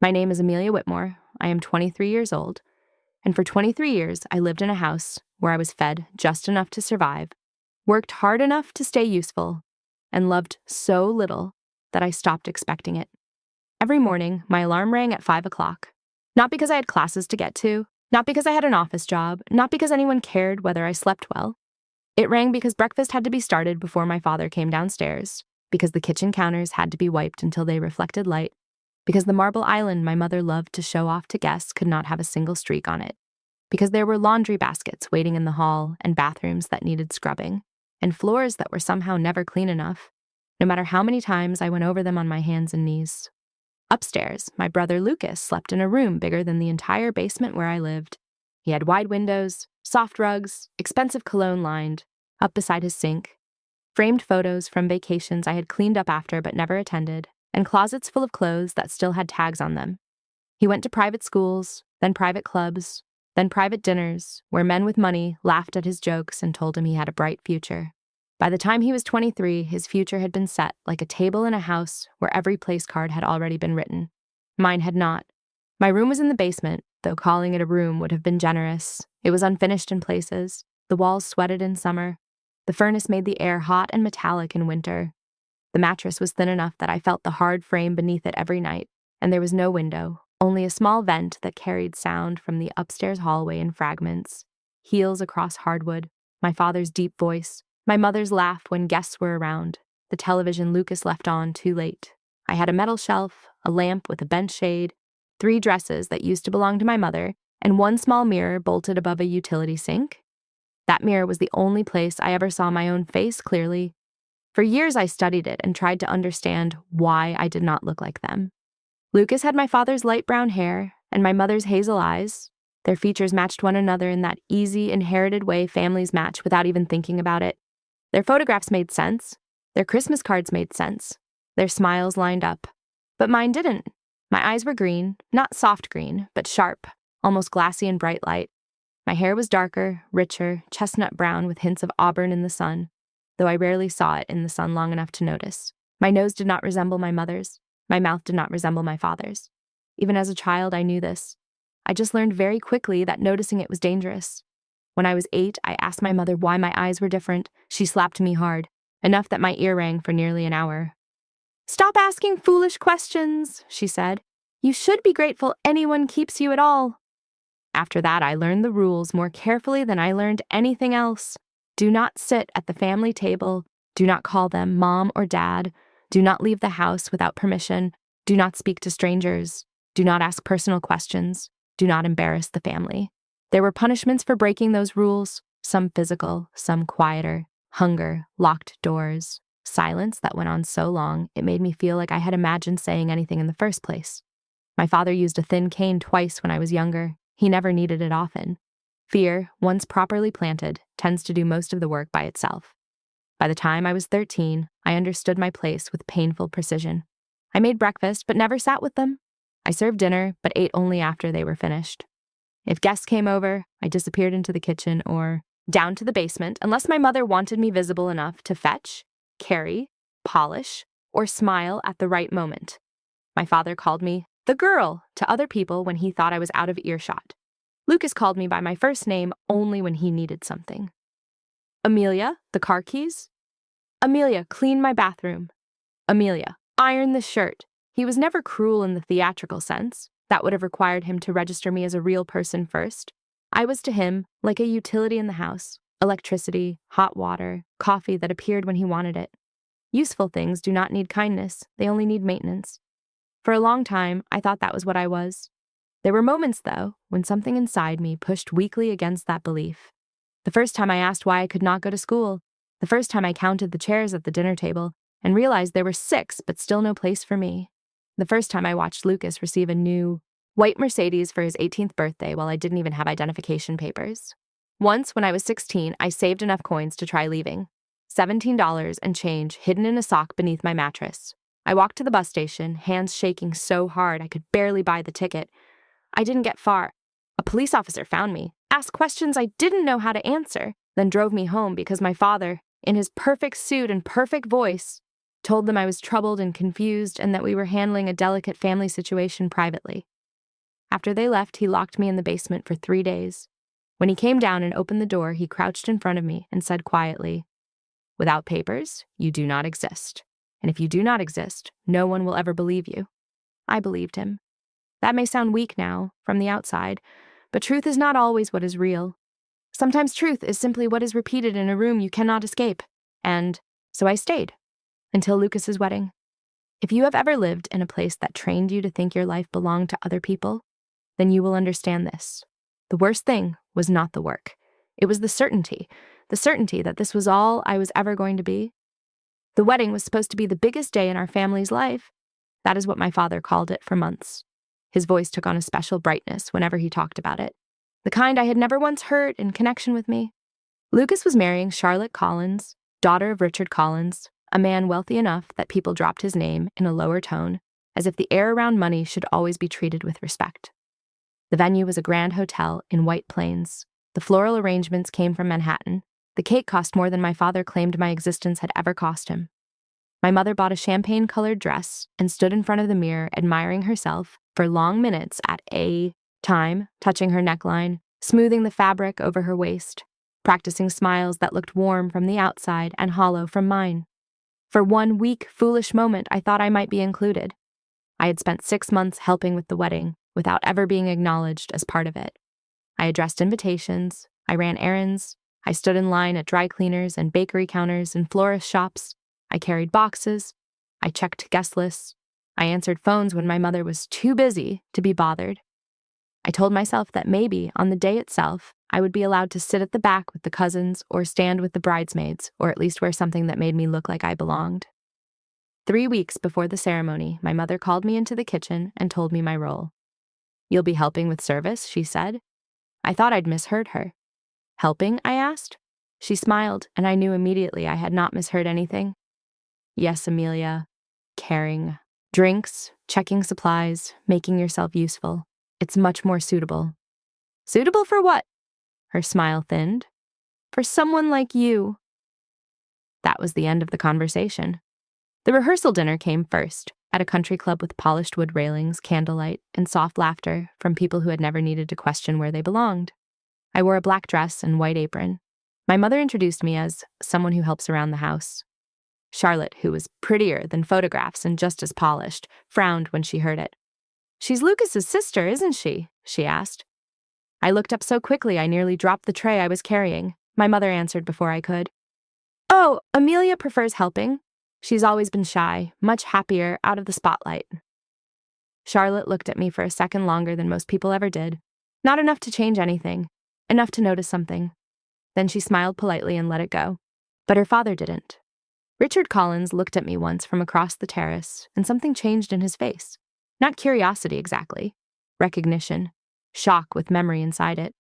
My name is Amelia Whitmore. I am 23 years old, and for 23 years, I lived in a house where I was fed just enough to survive, worked hard enough to stay useful, and loved so little that I stopped expecting it. Every morning, my alarm rang at 5 o'clock. Not because I had classes to get to, not because I had an office job, not because anyone cared whether I slept well. It rang because breakfast had to be started before my father came downstairs, because the kitchen counters had to be wiped until they reflected light, because the marble island my mother loved to show off to guests could not have a single streak on it, because there were laundry baskets waiting in the hall and bathrooms that needed scrubbing, and floors that were somehow never clean enough, no matter how many times I went over them on my hands and knees. Upstairs, my brother Lucas slept in a room bigger than the entire basement where I lived. He had wide windows, soft rugs, expensive cologne lined, up beside his sink, framed photos from vacations I had cleaned up after but never attended, and closets full of clothes that still had tags on them. He went to private schools, then private clubs, then private dinners, where men with money laughed at his jokes and told him he had a bright future. By the time he was 23, his future had been set like a table in a house where every place card had already been written. Mine had not. My room was in the basement, though calling it a room would have been generous. It was unfinished in places. The walls sweated in summer. The furnace made the air hot and metallic in winter. The mattress was thin enough that I felt the hard frame beneath it every night, and there was no window, only a small vent that carried sound from the upstairs hallway in fragments. Heels across hardwood, my father's deep voice, my mother's laugh when guests were around, the television Lucas left on too late. I had a metal shelf, a lamp with a bench shade, 3 dresses that used to belong to my mother, and 1 small mirror bolted above a utility sink. That mirror was the only place I ever saw my own face clearly. For years I studied it and tried to understand why I did not look like them. Lucas had my father's light brown hair and my mother's hazel eyes. Their features matched one another in that easy, inherited way families match without even thinking about it. Their photographs made sense. Their Christmas cards made sense. Their smiles lined up. But mine didn't. My eyes were green, not soft green, but sharp, almost glassy in bright light. My hair was darker, richer, chestnut brown with hints of auburn in the sun, though I rarely saw it in the sun long enough to notice. My nose did not resemble my mother's. My mouth did not resemble my father's. Even as a child, I knew this. I just learned very quickly that noticing it was dangerous. When I was 8, I asked my mother why my eyes were different. She slapped me hard, enough that my ear rang for nearly an hour. "Stop asking foolish questions," she said. "You should be grateful anyone keeps you at all." After that, I learned the rules more carefully than I learned anything else. Do not sit at the family table. Do not call them mom or dad. Do not leave the house without permission. Do not speak to strangers. Do not ask personal questions. Do not embarrass the family. There were punishments for breaking those rules, some physical, some quieter, hunger, locked doors, silence that went on so long it made me feel like I had imagined saying anything in the first place. My father used a thin cane twice when I was younger. He never needed it often. Fear, once properly planted, tends to do most of the work by itself. By the time I was 13, I understood my place with painful precision. I made breakfast, but never sat with them. I served dinner, but ate only after they were finished. If guests came over, I disappeared into the kitchen or down to the basement unless my mother wanted me visible enough to fetch, carry, polish, or smile at the right moment. My father called me the girl to other people when he thought I was out of earshot. Lucas called me by my first name only when he needed something. Amelia, the car keys? Amelia, clean my bathroom. Amelia, iron this shirt. He was never cruel in the theatrical sense. That would have required him to register me as a real person first. I was to him like a utility in the house, electricity, hot water, coffee that appeared when he wanted it. Useful things do not need kindness, they only need maintenance. For a long time, I thought that was what I was. There were moments, though, when something inside me pushed weakly against that belief. The first time I asked why I could not go to school, the first time I counted the chairs at the dinner table and realized there were 6 but still no place for me. The first time I watched Lucas receive a new white Mercedes for his 18th birthday while I didn't even have identification papers. Once, when I was 16, I saved enough coins to try leaving. $17 and change hidden in a sock beneath my mattress. I walked to the bus station, hands shaking so hard I could barely buy the ticket. I didn't get far. A police officer found me, asked questions I didn't know how to answer, then drove me home because my father, in his perfect suit and perfect voice, told them I was troubled and confused and that we were handling a delicate family situation privately. After they left, he locked me in the basement for 3 days. When he came down and opened the door, he crouched in front of me and said quietly, "Without papers, you do not exist. And if you do not exist, no one will ever believe you." I believed him. That may sound weak now, from the outside, but truth is not always what is real. Sometimes truth is simply what is repeated in a room you cannot escape. And so I stayed. Until Lucas's wedding. If you have ever lived in a place that trained you to think your life belonged to other people, then you will understand this. The worst thing was not the work. It was the certainty that this was all I was ever going to be. The wedding was supposed to be the biggest day in our family's life. That is what my father called it for months. His voice took on a special brightness whenever he talked about it, the kind I had never once heard in connection with me. Lucas was marrying Charlotte Collins, daughter of Richard Collins, a man wealthy enough that people dropped his name in a lower tone, as if the air around money should always be treated with respect. The venue was a grand hotel in White Plains. The floral arrangements came from Manhattan. The cake cost more than my father claimed my existence had ever cost him. My mother bought a champagne-colored dress and stood in front of the mirror admiring herself for long minutes at a time, touching her neckline, smoothing the fabric over her waist, practicing smiles that looked warm from the outside and hollow from mine. For one weak, foolish moment, I thought I might be included. I had spent 6 months helping with the wedding without ever being acknowledged as part of it. I addressed invitations, I ran errands, I stood in line at dry cleaners and bakery counters and florist shops, I carried boxes, I checked guest lists, I answered phones when my mother was too busy to be bothered. I told myself that maybe, on the day itself, I would be allowed to sit at the back with the cousins or stand with the bridesmaids, or at least wear something that made me look like I belonged. 3 weeks before the ceremony, my mother called me into the kitchen and told me my role. "You'll be helping with service," she said. I thought I'd misheard her. "Helping?" I asked. She smiled, and I knew immediately I had not misheard anything. "Yes, Amelia. Caring. Drinks, checking supplies, making yourself useful. It's much more suitable." "Suitable for what?" Her smile thinned. "For someone like you." That was the end of the conversation. The rehearsal dinner came first, at a country club with polished wood railings, candlelight, and soft laughter from people who had never needed to question where they belonged. I wore a black dress and white apron. My mother introduced me as someone who helps around the house. Charlotte, who was prettier than photographs and just as polished, frowned when she heard it. "She's Lucas's sister, isn't she?" she asked. I looked up so quickly I nearly dropped the tray I was carrying. My mother answered before I could. "Oh, Amelia prefers helping. She's always been shy, much happier out of the spotlight." Charlotte looked at me for a second longer than most people ever did. Not enough to change anything, enough to notice something. Then she smiled politely and let it go. But her father didn't. Richard Collins looked at me once from across the terrace, and something changed in his face. Not curiosity exactly. Recognition. Shock with memory inside it.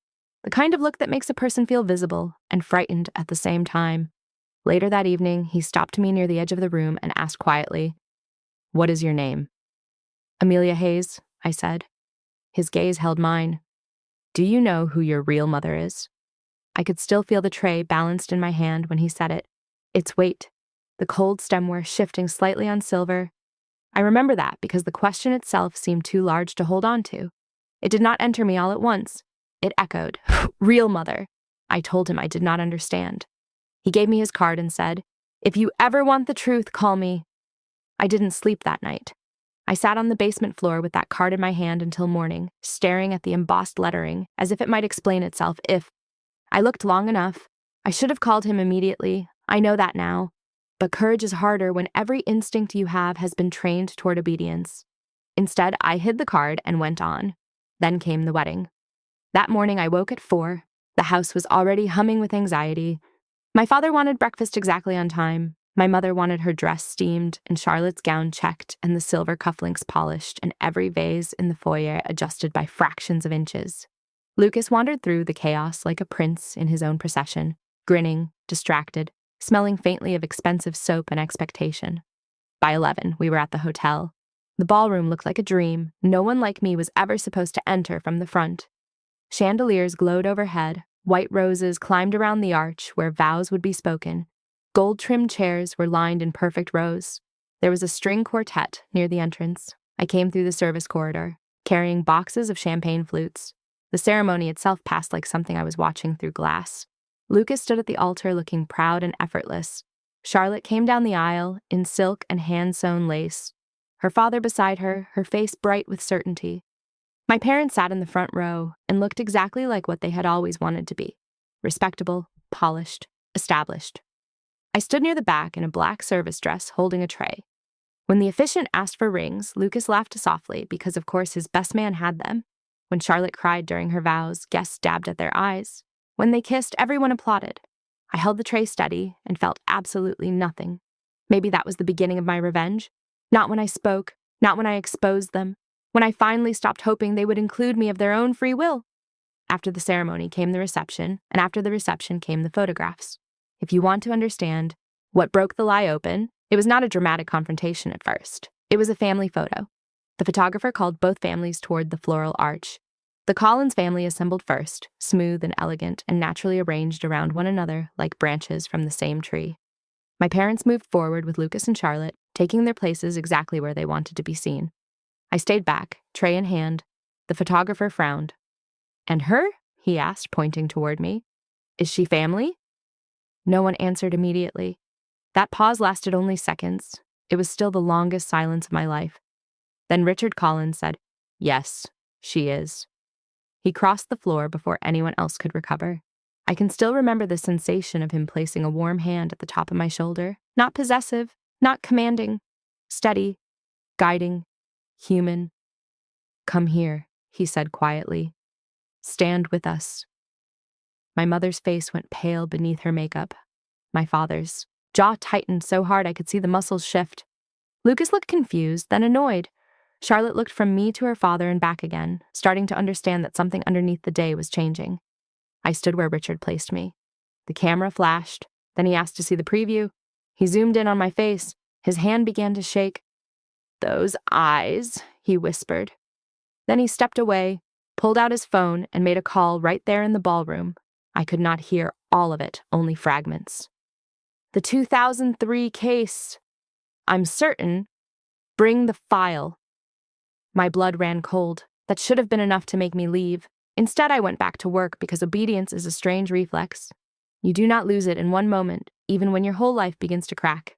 The kind of look that makes a person feel visible and frightened at the same time. Later that evening, he stopped me near the edge of the room and asked quietly, "What is your name?" "Amelia Hayes," I said. His gaze held mine. "Do you know who your real mother is?" I could still feel the tray balanced in my hand when he said it. Its weight, the cold stemware shifting slightly on silver. I remember that because the question itself seemed too large to hold on to. It did not enter me all at once. It echoed, "Real mother." I told him I did not understand. He gave me his card and said, "If you ever want the truth, call me." I didn't sleep that night. I sat on the basement floor with that card in my hand until morning, staring at the embossed lettering as if it might explain itself if. I looked long enough. I should have called him immediately. I know that now. But courage is harder when every instinct you have has been trained toward obedience. Instead, I hid the card and went on. Then came the wedding. That morning I woke at 4. The house was already humming with anxiety. My father wanted breakfast exactly on time. My mother wanted her dress steamed and Charlotte's gown checked and the silver cufflinks polished and every vase in the foyer adjusted by fractions of inches. Lucas wandered through the chaos like a prince in his own procession, grinning, distracted, smelling faintly of expensive soap and expectation. By 11, we were at the hotel. The ballroom looked like a dream. No one like me was ever supposed to enter from the front. Chandeliers glowed overhead. White roses climbed around the arch where vows would be spoken. Gold-trimmed chairs were lined in perfect rows. There was a string quartet near the entrance. I came through the service corridor, carrying boxes of champagne flutes. The ceremony itself passed like something I was watching through glass. Lucas stood at the altar looking proud and effortless. Charlotte came down the aisle in silk and hand-sewn lace. Her father beside her, her face bright with certainty. My parents sat in the front row and looked exactly like what they had always wanted to be. Respectable, polished, established. I stood near the back in a black service dress holding a tray. When the officiant asked for rings, Lucas laughed softly because of course his best man had them. When Charlotte cried during her vows, guests dabbed at their eyes. When they kissed, everyone applauded. I held the tray steady and felt absolutely nothing. Maybe that was the beginning of my revenge. Not when I spoke, not when I exposed them, when I finally stopped hoping they would include me of their own free will. After the ceremony came the reception, and after the reception came the photographs. If you want to understand what broke the lie open, it was not a dramatic confrontation at first. It was a family photo. The photographer called both families toward the floral arch. The Collins family assembled first, smooth and elegant and naturally arranged around one another like branches from the same tree. My parents moved forward with Lucas and Charlotte, taking their places exactly where they wanted to be seen. I stayed back, tray in hand. The photographer frowned. "And her?" he asked, pointing toward me. "Is she family?" No one answered immediately. That pause lasted only seconds. It was still the longest silence of my life. Then Richard Collins said, "Yes, she is." He crossed the floor before anyone else could recover. I can still remember the sensation of him placing a warm hand at the top of my shoulder, not possessive, not commanding, steady, guiding, human. "Come here," he said quietly. "Stand with us." My mother's face went pale beneath her makeup. My father's jaw tightened so hard I could see the muscles shift. Lucas looked confused, then annoyed. Charlotte looked from me to her father and back again, starting to understand that something underneath the day was changing. I stood where Richard placed me. The camera flashed. Then he asked to see the preview. He zoomed in on my face. His hand began to shake. "Those eyes," he whispered. Then he stepped away, pulled out his phone, and made a call right there in the ballroom. I could not hear all of it, only fragments. "The 2003 case. I'm certain. Bring the file." My blood ran cold. That should have been enough to make me leave. Instead, I went back to work because obedience is a strange reflex. You do not lose it in one moment, even when your whole life begins to crack.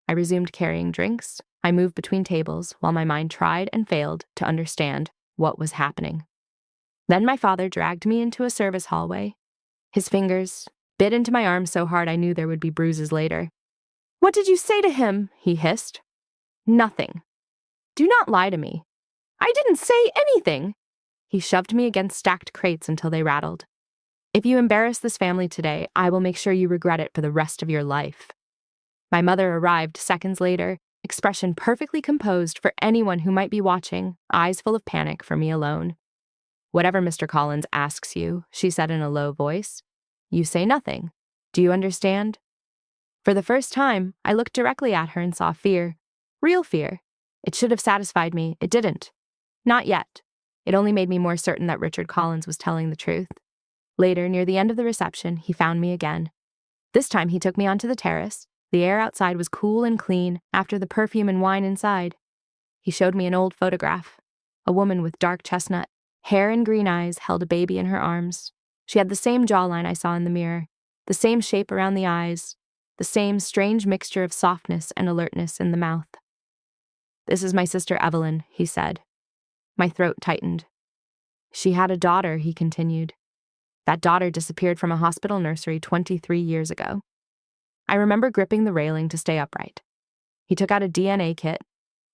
I resumed carrying drinks. I moved between tables while my mind tried and failed to understand what was happening. Then my father dragged me into a service hallway. His fingers bit into my arm so hard I knew there would be bruises later. "What did you say to him?" he hissed. "Nothing. Do not lie to me." "I didn't say anything." He shoved me against stacked crates until they rattled. "If you embarrass this family today, I will make sure you regret it for the rest of your life." My mother arrived seconds later, expression perfectly composed for anyone who might be watching, eyes full of panic for me alone. "Whatever Mr. Collins asks you," she said in a low voice, "you say nothing. Do you understand?" For the first time, I looked directly at her and saw fear. Real fear. It should have satisfied me. It didn't. Not yet. It only made me more certain that Richard Collins was telling the truth. Later, near the end of the reception, he found me again. This time he took me onto the terrace. The air outside was cool and clean after the perfume and wine inside. He showed me an old photograph. A woman with dark chestnut hair and green eyes held a baby in her arms. She had the same jawline I saw in the mirror, the same shape around the eyes, the same strange mixture of softness and alertness in the mouth. "This is my sister Evelyn," he said. My throat tightened. "She had a daughter," he continued. "That daughter disappeared from a hospital nursery 23 years ago." I remember gripping the railing to stay upright. He took out a DNA kit,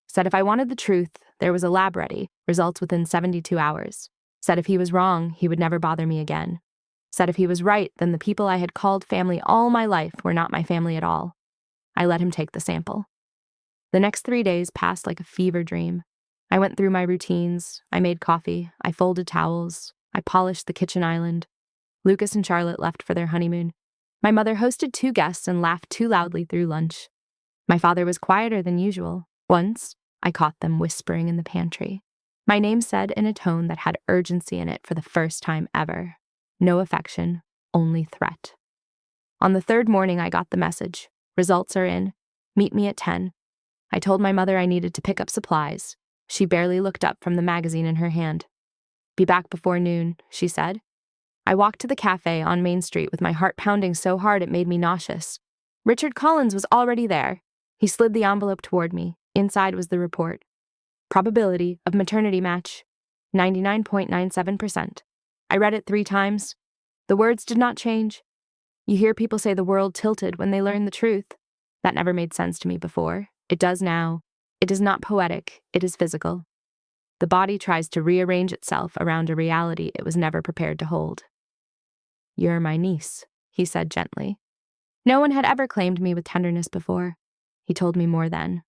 said if I wanted the truth, there was a lab ready, results within 72 hours. Said if he was wrong, he would never bother me again. Said if he was right, then the people I had called family all my life were not my family at all. I let him take the sample. The next 3 days passed like a fever dream. I went through my routines. I made coffee. I folded towels. I polished the kitchen island. Lucas and Charlotte left for their honeymoon. My mother hosted 2 guests and laughed too loudly through lunch. My father was quieter than usual. Once, I caught them whispering in the pantry. My name said in a tone that had urgency in it for the first time ever. No affection, only threat. On the 3rd morning, I got the message. Results are in. Meet me at 10. I told my mother I needed to pick up supplies. She barely looked up from the magazine in her hand. Be back before noon, she said. I walked to the cafe on Main Street with my heart pounding so hard it made me nauseous. Richard Collins was already there. He slid the envelope toward me. Inside was the report. Probability of maternity match, 99.97%. I read it 3 times. The words did not change. You hear people say the world tilted when they learn the truth. That never made sense to me before. It does now. It is not poetic, it is physical. The body tries to rearrange itself around a reality it was never prepared to hold. You're my niece, he said gently. No one had ever claimed me with tenderness before. He told me more then.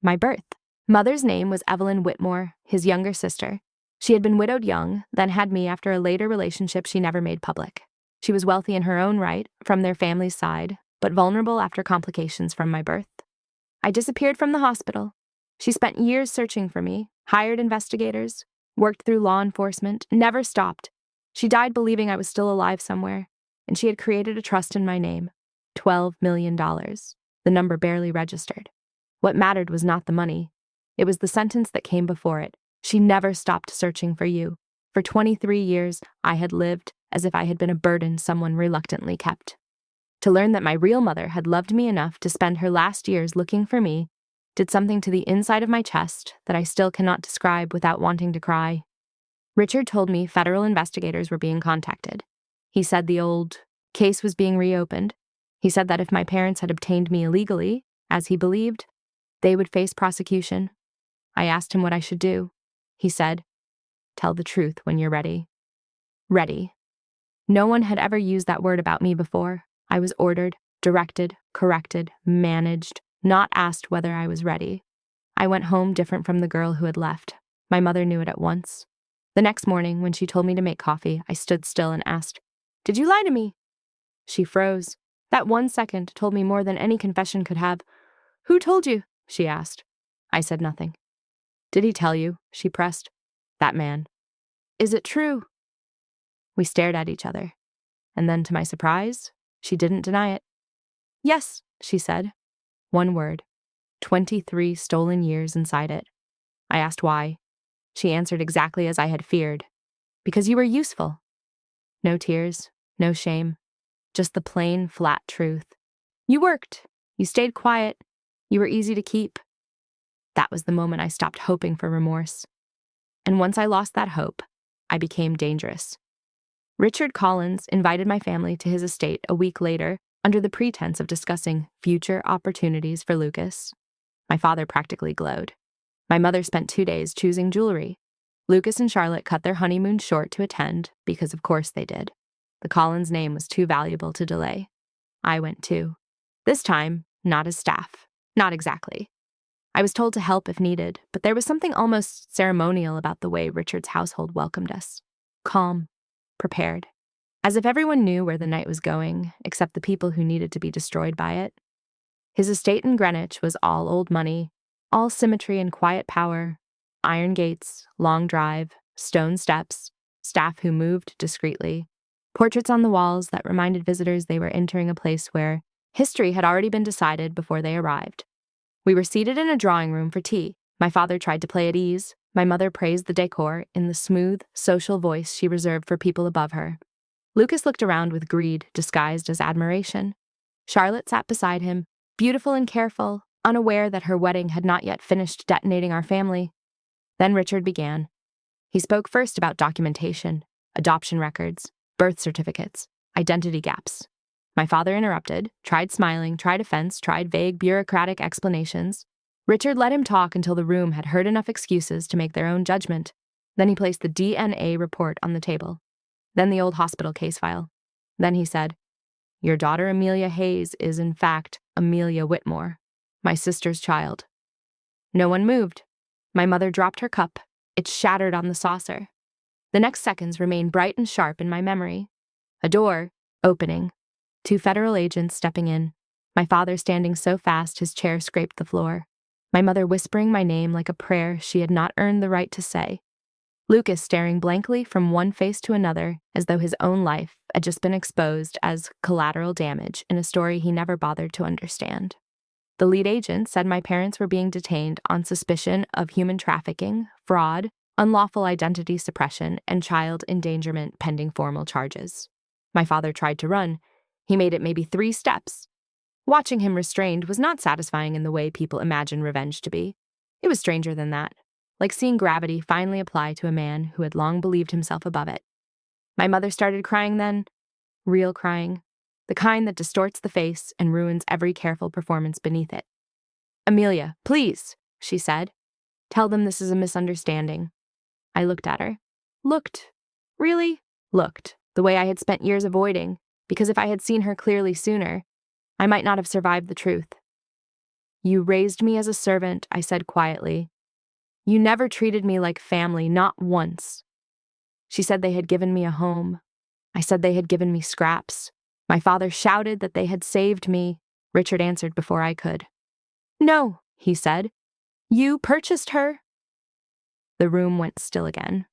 My birth. Mother's name was Evelyn Whitmore, his younger sister. She had been widowed young, then had me after a later relationship she never made public. She was wealthy in her own right, from their family's side, but vulnerable after complications from my birth. I disappeared from the hospital. She spent years searching for me, hired investigators, worked through law enforcement, never stopped. She died believing I was still alive somewhere, and she had created a trust in my name. $12 million. The number barely registered. What mattered was not the money. It was the sentence that came before it. She never stopped searching for you. For 23 years, I had lived as if I had been a burden someone reluctantly kept. To learn that my real mother had loved me enough to spend her last years looking for me did something to the inside of my chest that I still cannot describe without wanting to cry. Richard told me federal investigators were being contacted. He said the old case was being reopened. He said that if my parents had obtained me illegally, as he believed, they would face prosecution. I asked him what I should do. He said, tell the truth when you're ready. Ready. No one had ever used that word about me before. I was ordered, directed, corrected, managed, not asked whether I was ready. I went home different from the girl who had left. My mother knew it at once. The next morning, when she told me to make coffee, I stood still and asked, did you lie to me? She froze. That 1 second told me more than any confession could have. Who told you? She asked. I said nothing. Did he tell you? She pressed. That man. Is it true? We stared at each other. And then, to my surprise, she didn't deny it. Yes, she said. One word. 23 stolen years inside it. I asked why. She answered exactly as I had feared. Because you were useful. No tears, no shame. Just the plain, flat truth. You worked. You stayed quiet. You were easy to keep. That was the moment I stopped hoping for remorse. And once I lost that hope, I became dangerous. Richard Collins invited my family to his estate a week later under the pretense of discussing future opportunities for Lucas. My father practically glowed. My mother spent 2 days choosing jewelry. Lucas and Charlotte cut their honeymoon short to attend, because of course they did. The Collins name was too valuable to delay. I went too. This time, not as staff. Not exactly. I was told to help if needed, but there was something almost ceremonial about the way Richard's household welcomed us. Calm. Prepared. As if everyone knew where the night was going, except the people who needed to be destroyed by it. His estate in Greenwich was all old money, all symmetry and quiet power, iron gates, long drive, stone steps, staff who moved discreetly, portraits on the walls that reminded visitors they were entering a place where history had already been decided before they arrived. We were seated in a drawing room for tea. My father tried to play at ease. My mother praised the decor in the smooth, social voice she reserved for people above her. Lucas looked around with greed disguised as admiration. Charlotte sat beside him, beautiful and careful, unaware that her wedding had not yet finished detonating our family. Then Richard began. He spoke first about documentation, adoption records, birth certificates, identity gaps. My father interrupted, tried smiling, tried offense, tried vague bureaucratic explanations. Richard let him talk until the room had heard enough excuses to make their own judgment. Then he placed the DNA report on the table. Then the old hospital case file. Then he said, your daughter Amelia Hayes is, in fact, Amelia Whitmore, my sister's child. No one moved. My mother dropped her cup. It shattered on the saucer. The next seconds remained bright and sharp in my memory. A door, opening. 2 federal agents stepping in. My father standing so fast his chair scraped the floor. My mother whispering my name like a prayer she had not earned the right to say. Lucas staring blankly from one face to another as though his own life had just been exposed as collateral damage in a story he never bothered to understand. The lead agent said my parents were being detained on suspicion of human trafficking, fraud, unlawful identity suppression, and child endangerment pending formal charges. My father tried to run. He made it maybe 3 steps. Watching him restrained was not satisfying in the way people imagine revenge to be. It was stranger than that, like seeing gravity finally apply to a man who had long believed himself above it. My mother started crying then, real crying, the kind that distorts the face and ruins every careful performance beneath it. "Amelia, please," she said. "Tell them this is a misunderstanding." I looked at her. Looked. Really? Looked. The way I had spent years avoiding, because if I had seen her clearly sooner, I might not have survived the truth. "You raised me as a servant," I said quietly. "You never treated me like family, not once." She said they had given me a home. I said they had given me scraps. My father shouted that they had saved me. Richard answered before I could. "No," he said. "You purchased her." The room went still again.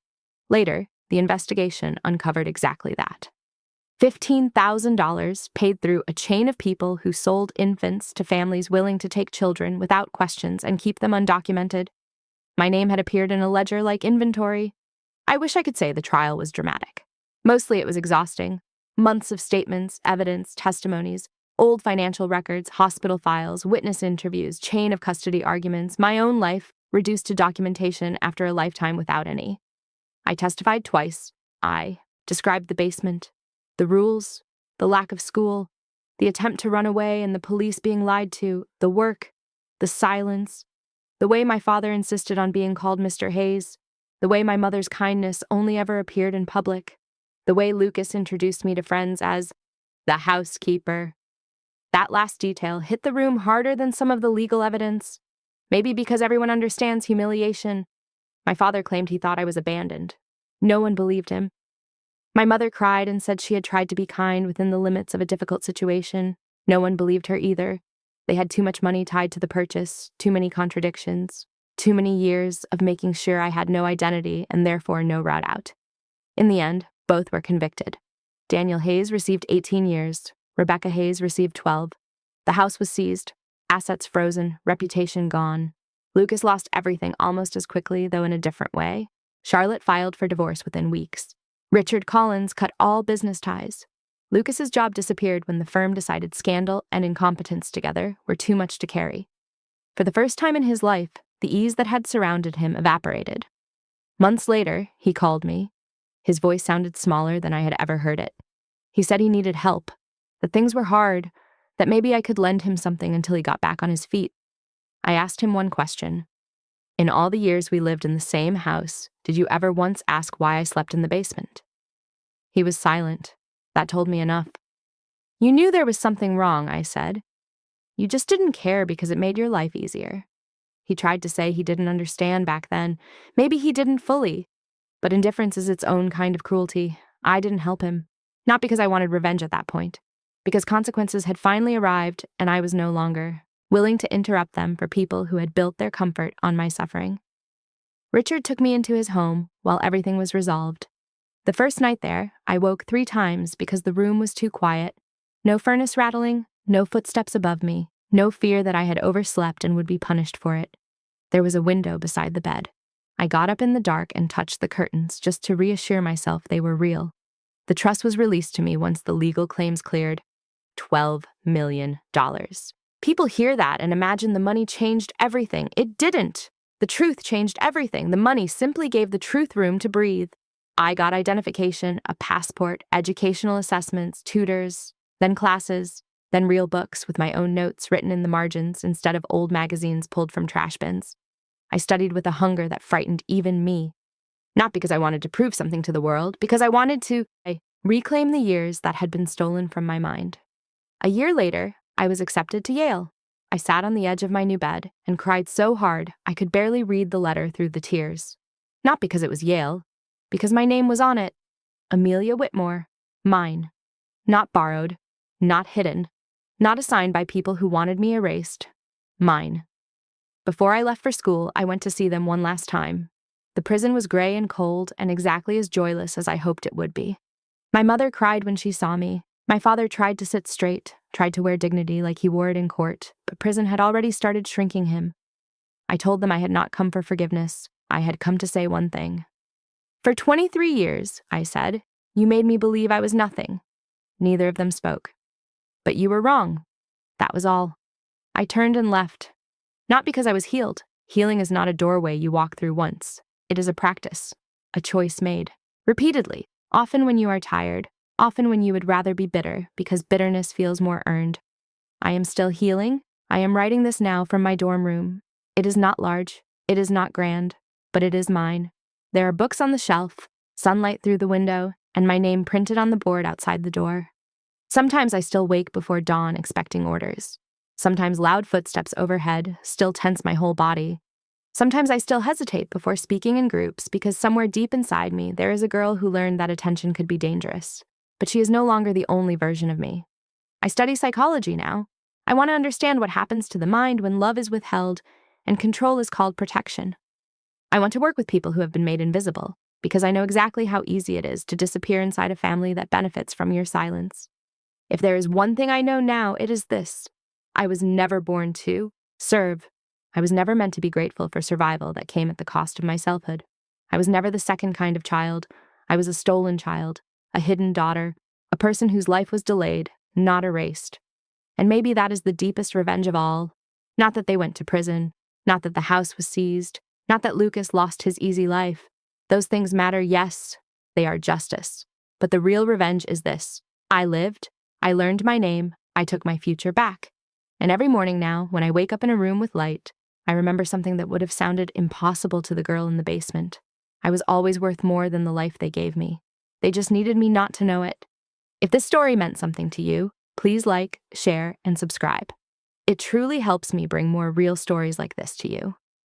Later, the investigation uncovered exactly that. $15,000 paid through a chain of people who sold infants to families willing to take children without questions and keep them undocumented. My name had appeared in a ledger like inventory. I wish I could say the trial was dramatic. Mostly it was exhausting. Months of statements, evidence, testimonies, old financial records, hospital files, witness interviews, chain of custody arguments, my own life reduced to documentation after a lifetime without any. I testified twice. I described the basement, the rules, the lack of school, the attempt to run away and the police being lied to, the work, the silence, the way my father insisted on being called Mr. Hayes, the way my mother's kindness only ever appeared in public, the way Lucas introduced me to friends as the housekeeper. That last detail hit the room harder than some of the legal evidence. Maybe because everyone understands humiliation. My father claimed he thought I was abandoned. No one believed him. My mother cried and said she had tried to be kind within the limits of a difficult situation. No one believed her either. They had too much money tied to the purchase, too many contradictions, too many years of making sure I had no identity and therefore no route out. In the end, both were convicted. Daniel Hayes received 18 years. Rebecca Hayes received 12. The house was seized, assets frozen, reputation gone. Lucas lost everything almost as quickly, though in a different way. Charlotte filed for divorce within weeks. Richard Collins cut all business ties. Lucas's job disappeared when the firm decided scandal and incompetence together were too much to carry. For the first time in his life, the ease that had surrounded him evaporated. Months later, he called me. His voice sounded smaller than I had ever heard it. He said he needed help, that things were hard, that maybe I could lend him something until he got back on his feet. I asked him one question. In all the years we lived in the same house, did you ever once ask why I slept in the basement? He was silent. That told me enough. You knew there was something wrong, I said. You just didn't care because it made your life easier. He tried to say he didn't understand back then. Maybe he didn't fully. But indifference is its own kind of cruelty. I didn't help him. Not because I wanted revenge at that point. Because consequences had finally arrived and I was no longer willing to interrupt them for people who had built their comfort on my suffering. Richard took me into his home while everything was resolved. The first night there, I woke 3 times because the room was too quiet. No furnace rattling, no footsteps above me, no fear that I had overslept and would be punished for it. There was a window beside the bed. I got up in the dark and touched the curtains just to reassure myself they were real. The trust was released to me once the legal claims cleared. $12 million. People hear that and imagine the money changed everything. It didn't. The truth changed everything. The money simply gave the truth room to breathe. I got identification, a passport, educational assessments, tutors, then classes, then real books with my own notes written in the margins instead of old magazines pulled from trash bins. I studied with a hunger that frightened even me. Not because I wanted to prove something to the world, because I wanted to reclaim the years that had been stolen from my mind. A year later, I was accepted to Yale. I sat on the edge of my new bed and cried so hard I could barely read the letter through the tears. Not because it was Yale, because my name was on it. Amelia Whitmore, mine. Not borrowed, not hidden, not assigned by people who wanted me erased. Mine. Before I left for school, I went to see them one last time. The prison was gray and cold and exactly as joyless as I hoped it would be. My mother cried when she saw me. My father tried to sit straight, tried to wear dignity like he wore it in court, but prison had already started shrinking him. I told them I had not come for forgiveness. I had come to say one thing. For 23 years, I said, you made me believe I was nothing. Neither of them spoke. But you were wrong. That was all. I turned and left. Not because I was healed. Healing is not a doorway you walk through once. It is a practice, a choice made, repeatedly, often when you are tired, often when you would rather be bitter because bitterness feels more earned. I am still healing. I am writing this now from my dorm room. It is not large. It is not grand, but it is mine. There are books on the shelf, sunlight through the window, and my name printed on the board outside the door. Sometimes I still wake before dawn expecting orders. Sometimes loud footsteps overhead still tense my whole body. Sometimes I still hesitate before speaking in groups because somewhere deep inside me there is a girl who learned that attention could be dangerous. But she is no longer the only version of me. I study psychology now. I want to understand what happens to the mind when love is withheld and control is called protection. I want to work with people who have been made invisible because I know exactly how easy it is to disappear inside a family that benefits from your silence. If there is one thing I know now, it is this. I was never born to serve. I was never meant to be grateful for survival that came at the cost of my selfhood. I was never the second kind of child. I was a stolen child, a hidden daughter, a person whose life was delayed, not erased. And maybe that is the deepest revenge of all. Not that they went to prison, not that the house was seized, not that Lucas lost his easy life. Those things matter, yes, they are justice. But the real revenge is this. I lived, I learned my name, I took my future back. And every morning now, when I wake up in a room with light, I remember something that would have sounded impossible to the girl in the basement. I was always worth more than the life they gave me. They just needed me not to know it. If this story meant something to you, please like, share, and subscribe. It truly helps me bring more real stories like this to you.